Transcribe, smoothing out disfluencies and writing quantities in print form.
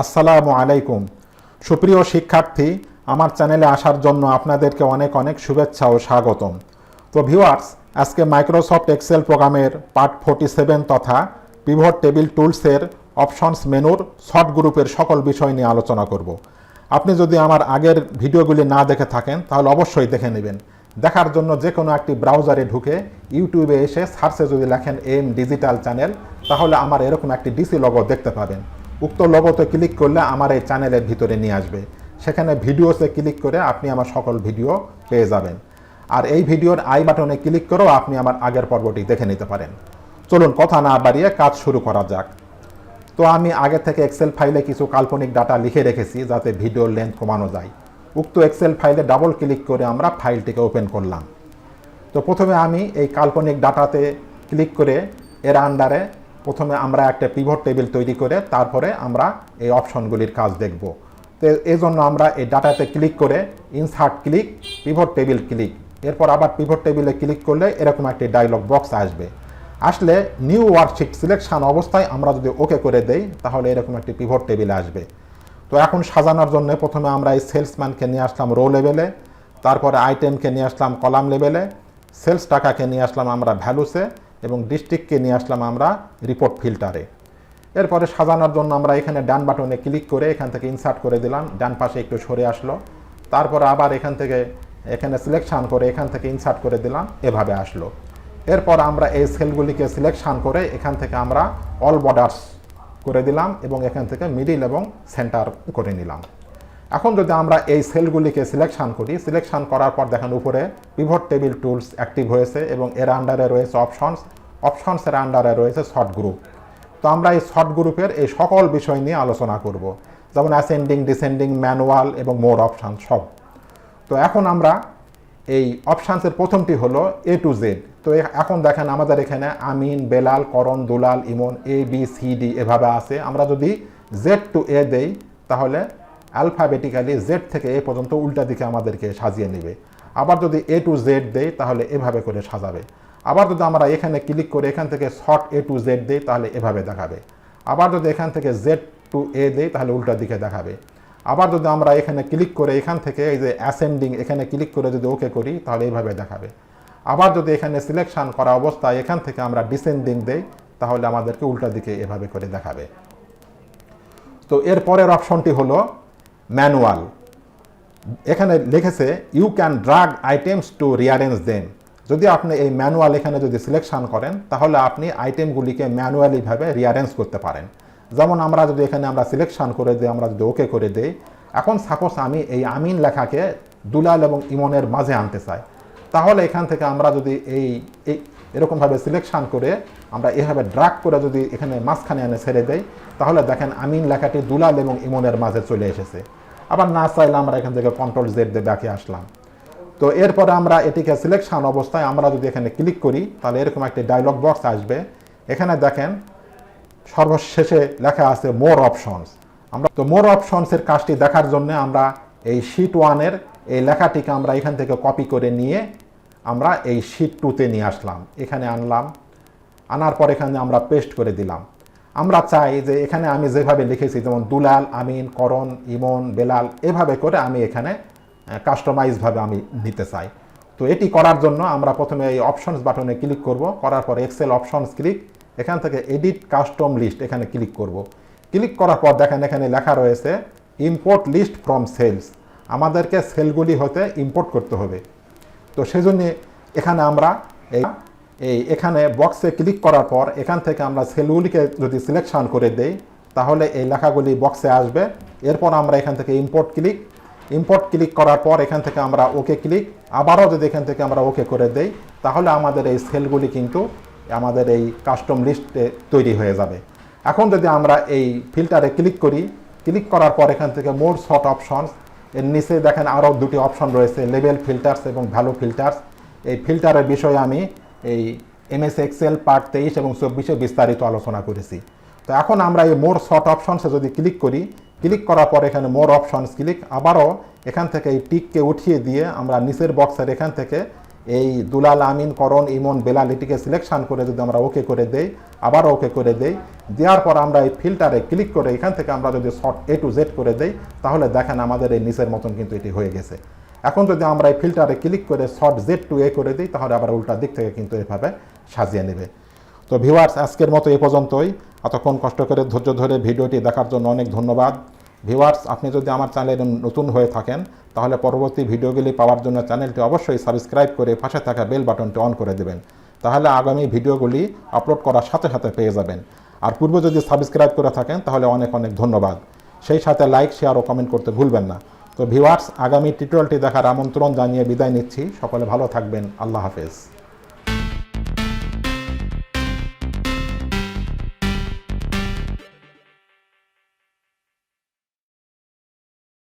আসসালামু আলাইকুম। সুপ্রিয় শিক্ষার্থী, আমার চ্যানেলে আসার জন্য আপনাদেরকে অনেক অনেক শুভেচ্ছা ও স্বাগতম। তো ভিউয়ার্স, আজকে মাইক্রোসফট এক্সেল প্রোগ্রামের পার্ট 47 তথা পিভট টেবিল টুলসের অপশনস মেনুর শর্ট গ্রুপের সকল বিষয় নিয়ে আলোচনা করব। আপনি যদি আমার আগের ভিডিওগুলি না দেখে থাকেন তাহলে অবশ্যই দেখে নেবেন। দেখার জন্য যে কোনো একটি ব্রাউজারে ঢুকে ইউটিউবে এসে সার্চে যদি লেখেন এম ডিজিটাল চ্যানেল, তাহলে আমার এরকম একটি ডিসি লোগো দেখতে পাবেন। উক্ত লোগোতে ক্লিক করলে আমার এই চ্যানেলের ভিতরে নিয়ে আসবে। সেখানে ভিডিওসে ক্লিক করে আপনি আমার সকল ভিডিও পেয়ে যাবেন। আর এই ভিডিওর আই বাটনে ক্লিক করেও আপনি আমার আগের পর্বটি দেখে নিতে পারেন। চলুন কথা না বাড়িয়ে কাজ শুরু করা যাক। তো আমি আগে থেকে এক্সেল ফাইলে কিছু কাল্পনিক ডাটা লিখে রেখেছি যাতে ভিডিওর লেন্থ কমানো যায়। উক্ত এক্সেল ফাইলে ডাবল ক্লিক করে আমরা ফাইলটিকে ওপেন করলাম। তো প্রথমে আমি এই কাল্পনিক ডাটাতে ক্লিক করে এর আন্ডারে প্রথমে আমরা একটা পিভট টেবিল তৈরি করে তারপরে আমরা এই অপশনগুলির কাজ দেখব। তো এই জন্য আমরা এই ডাটাতে ক্লিক করে insert click, pivot table click, এরপর আবার পিভট টেবিলে ক্লিক করলে এরকম একটি ডায়লগ বক্স আসবে। আসলে নিউ ওয়ার্কশিট সিলেকশন অবস্থায় আমরা যদি ওকে করে দেই তাহলে এরকম একটি পিভট টেবিল আসবে। তো এখন সাজানোর জন্য প্রথমে আমরা এই সেলসম্যানকে নিয়ে আসলাম রো লেভেলে, তারপরে আইটেমকে নিয়ে আসলাম কলাম লেভেলে, সেলস টাকাকে নিয়ে আসলাম আমরা ভ্যালুসে এবং ডিস্ট্রিক্টকে নিয়ে আসলাম আমরা রিপোর্ট ফিল্টারে। এরপরে সাজানোর জন্য আমরা এখানে ডান বাটনে ক্লিক করে এখান থেকে ইনসার্ট করে দিলাম, ডান পাশে একটু সরে আসলো। তারপরে আবার এখান থেকে এখানে সিলেকশান করে এখান থেকে ইনসার্ট করে দিলাম, এভাবে আসলো। এরপর আমরা এই সেলগুলিকে সিলেকশান করে এখান থেকে আমরা অল বর্ডার্স করে দিলাম এবং এখান থেকে মিডিল এবং সেন্টার করে নিলাম। এখন যদি আমরা এই সেলগুলিকে সিলেকশান করি, সিলেকশান করার পর দেখেন উপরে পিভট টেবিল টুলস অ্যাক্টিভ হয়েছে এবং এর আন্ডারে রয়েছে অপশনসের আন্ডারে রয়েছে শর্ট গ্রুপ। তো আমরা এই শর্ট গ্রুপের এই সকল বিষয় নিয়ে আলোচনা করব, যেমন অ্যাসেন্ডিং, ডিসেন্ডিং, ম্যানুয়াল এবং মোর অপশান সব। তো এখন আমরা এই অপশানসের প্রথমটি হলো এ টু জেড। তো এখন দেখেন আমাদের এখানে আমিন, বেলাল, করণ, দুলাল, ইমন, এ বি সি ডি এভাবে আছে। আমরা যদি জেড টু এ দেই তাহলে অ্যালফাবেটিক্যালি জেড থেকে এ পর্যন্ত উল্টা দিকে আমাদেরকে সাজিয়ে নেবে। আবার যদি এ টু জেড দেই তাহলে এভাবে করে সাজাবে। আবার যদি আমরা এখানে ক্লিক করে এখান থেকে শর্ট এ টু জেড দেই তাহলে এভাবে দেখাবে। আবার যদি এখান থেকে জেড টু এ দেই তাহলে উল্টা দিকে দেখাবে। আবার যদি আমরা এখানে ক্লিক করে এখান থেকে এই যে অ্যাসেন্ডিং এখানে ক্লিক করে যদি ওকে করি তাহলে এইভাবে দেখাবে। আবার যদি এখানে সিলেকশন করা অবস্থায় এখান থেকে আমরা ডিসেন্ডিং দেই তাহলে আমাদেরকে উল্টা দিকে এভাবে করে দেখাবে। তো এর পরের অপশনটি হলো ম্যানুয়াল। এখানে লিখেছে you can drag items to rearrange them. যদি আপনি এই ম্যানুয়াল এখানে যদি সিলেকশন করেন তাহলে আপনি আইটেমগুলিকে ম্যানুয়ালিভাবে রিঅ্যারেঞ্জ করতে পারেন। যেমন আমরা যদি এখানে আমরা সিলেকশন করে দিই, আমরা যদি ওকে করে দিই, এখন সাপোজ আমি এই আমিন লেখাকে দুলাল এবং ইমনের মাঝে আনতে চাই, তাহলে এখান থেকে আমরা যদি এই এরকমভাবে সিলেকশন করে আমরা এভাবে ড্রাগ করে যদি এখানে মাঝখানে এনে ছেড়ে দেই তাহলে দেখেন আমিন লেখাটি দুলাল এবং ইমনের মাঝে চলে এসেছে। আবার না চাইলে আমরা এখান থেকে কন্ট্রোল জেড দিয়ে ব্যাকে আসলাম। তো এরপরে আমরা এটিকে সিলেকশন অবস্থায় আমরা যদি এখানে ক্লিক করি তাহলে এরকম একটি ডায়লগ বক্স আসবে। এখানে দেখেন সর্বশেষে লেখা আছে মোর অপশনস। আমরা তো মোর অপশনসের কাজটি দেখার জন্য আমরা এই শিট 1-এর এই লেখাটিকে আমরা এখান থেকে কপি করে নিয়ে আমরা এই শিট 2-তে নিয়ে আসলাম, এখানে আনলাম। আনার পর এখানে আমরা পেস্ট করে দিলাম। আমরা চাই যে এখানে আমি যেভাবে লিখেছি যেমন দুলাল, আমিন, করণ, ইমন, বেলাল এভাবে করে আমি এখানে কাস্টমাইজভাবে আমি নিতে চাই। তো এটি করার জন্য আমরা প্রথমে এই অপশনস বাটনে ক্লিক করব, করার পর এক্সেল অপশনস ক্লিক, এখান থেকে এডিট কাস্টম লিস্ট এখানে ক্লিক করব। ক্লিক করার পর দেখেন এখানে লেখা রয়েছে ইম্পোর্ট লিস্ট ফ্রম সেলস। আমাদেরকে সেলগুলি হতে ইম্পোর্ট করতে হবে। তো সেজন্য এখানে আমরা এখানে বক্সে ক্লিক করার পর এখান থেকে আমরা সেলগুলিকে যদি সিলেকশন করে দেই তাহলে এই লেখাগুলি বক্সে আসবে। এরপর আমরা এখান থেকে ইম্পোর্ট ক্লিক করার পর এখান থেকে আমরা ওকে ক্লিক, আবারও যদি এখান থেকে আমরা ওকে করে দেই তাহলে আমাদের এই সেলগুলি কিন্তু আমাদের এই কাস্টম লিস্টে তৈরি হয়ে যাবে। এখন যদি আমরা এই ফিল্টারে ক্লিক করি, ক্লিক করার পর এখান থেকে মোর শর্ট অপশনস, এর নিচে দেখেন আরও দুটি অপশন রয়েছে, লেভেল ফিল্টার্স এবং ভ্যালু ফিল্টার্স। এই ফিল্টারের বিষয়ে আমি এই এমএস এক্সেল পার্ট 23 এবং 24-এ বিস্তারিত আলোচনা করেছি। তো এখন আমরা এই মোর শর্ট অপশনসে যদি ক্লিক করি, ক্লিক করার পর এখানে মোর অপশনস ক্লিক, আবারও এখান থেকে এই টিককে উঠিয়ে দিয়ে আমরা নিচের বক্সের এখান থেকে এই দুলাল, আমিন, করণ, ইমন, বেলাল এটিকে সিলেকশন করে যদি আমরা ওকে করে দেই, আবার ওকে করে দেই, দেওয়ার পর আমরা এই ফিল্টারে ক্লিক করে এখান থেকে আমরা যদি শর্ট A to Z করে দেই, তাহলে দেখেন আমাদের এই নিচের মতন কিন্তু এটি হয়ে গেছে। এখন যদি আমরা এই ফিল্টারে ক্লিক করে শর্ট Z to A করে দিই, তাহলে আবার উল্টা দিক থেকে কিন্তু এভাবে সাজিয়ে নেবে। তো ভিউয়ার্স, আজকের মতো এ পর্যন্তই। এতক্ষণ কষ্ট করে ধৈর্য ধরে ভিডিওটি দেখার জন্য অনেক ধন্যবাদ। ভিউয়ার্স, আপনি যদি আমার চ্যানেলে নতুন হয়ে থাকেন, তাহলে পরবর্তী ভিডিওগুলি পাওয়ার জন্য চ্যানেলটি অবশ্যই সাবস্ক্রাইব করে পাশে থাকা বেল বাটনটি অন করে দেবেন। তাহলে আগামী ভিডিওগুলি আপলোড করার সাথে সাথে পেয়ে যাবেন। আর পূর্বে যদি সাবস্ক্রাইব করে থাকেন, তাহলে অনেক অনেক ধন্যবাদ। সেই সাথে লাইক, শেয়ার ও কমেন্ট করতে ভুলবেন না। তো ভিউয়ার্স, আগামী টিউটোরিয়ালটি দেখার আমন্ত্রণ জানিয়ে বিদায় নিচ্ছি। সকলে ভালো থাকবেন। আল্লাহ হাফেজ।